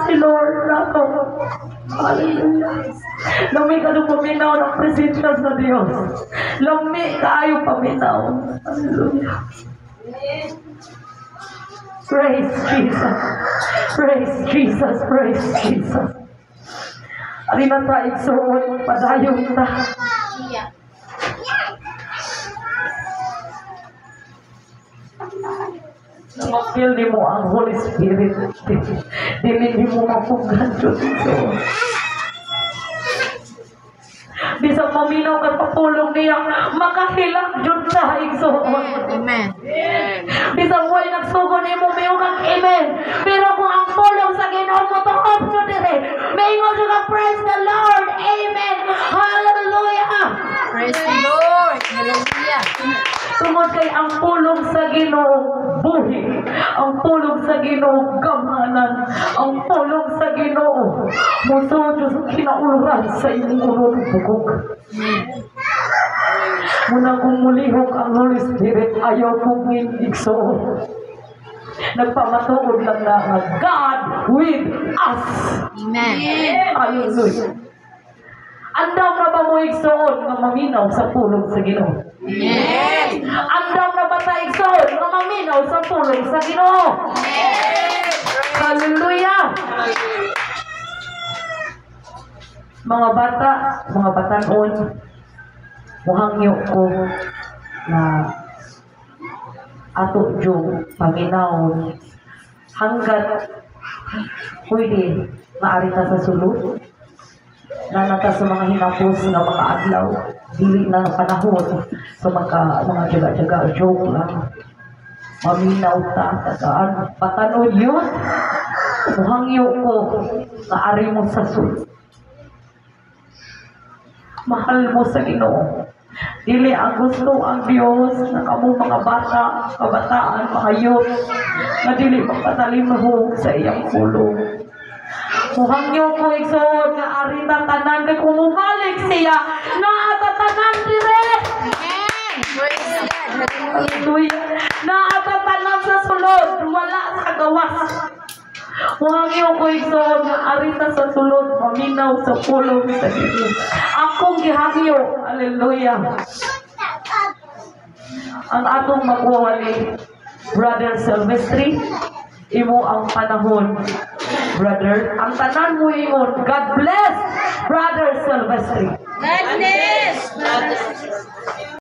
Si Lord ako. Hallelujah. Lumi ka nung paminaw ng presensya sa Diyos. Lumi kayo paminaw. Hallelujah. Praise Jesus. Praise Jesus. Praise Jesus. Ari na tayo igsuon, padayong ta. Mapil ni mo ang Holy Spirit. Dili mo mapugan Diyos ito. Bisang maminaw ka papulong niya, makahilak Diyos sa igsuon. Amen. Bisang way nagsugo ni mo, mayroon kang amen. Pero kung ang pulong sa Ginoo mo, tukop mo dire. Mayroon ka praise the Lord. Amen. Hallelujah. Praise the Lord. Hallelujah. Tungod kay ang pulong sa Ginoo buhi, ang pulong sa Ginoo gamanan, ang pulong sa Ginoo musujo sa kinauluran sa imong ulong bugog. Muna kung mulihok ang Holy Spirit, ayaw kong igsoon. Nagpamatuod lang na God with us. Amen. Hallelujah. Andam na ba mo igsoon nga maminaw sa pulong sa Ginoo? Yes. Andam na ba tayo igsoon nga maminaw sa pulong sa Ginoo? Yes. Hallelujah. Mga bata, mga batanon, muhangyo ko na ato yung paminaw hanggat pwede maari na sa sulod na nata sa mga hinapos na mga adlaw, dili na panahon sa mga jaga-jaga joke lang, maminaw ta tagaan patanon yun. Muhangyo ko na ari mo sa sulod, mahal mo sa Ginoo. Dili ang gusto ang Dios na kamo mga bata, kabataan, mga youth na dili magpatalimahog sa iyang pulong. Muhangyo ko igsoon nga ari na tanan kay kung umalik siya na atatanan dire. Amen. Praise God. Hallelujah. Hallelujah. Na atatanan sa sulod, wala sa gawas. Muhangyo ko igsoon nga ari ta sa sulod, maminaw sa pulong sa Ginoo. Akong gihangyo, hallelujah. Ang atong magwawali, Brother Silvestri, imo ang panahon, brother. Ang tanan mo ingon, God bless, Brother Silvestri. God bless.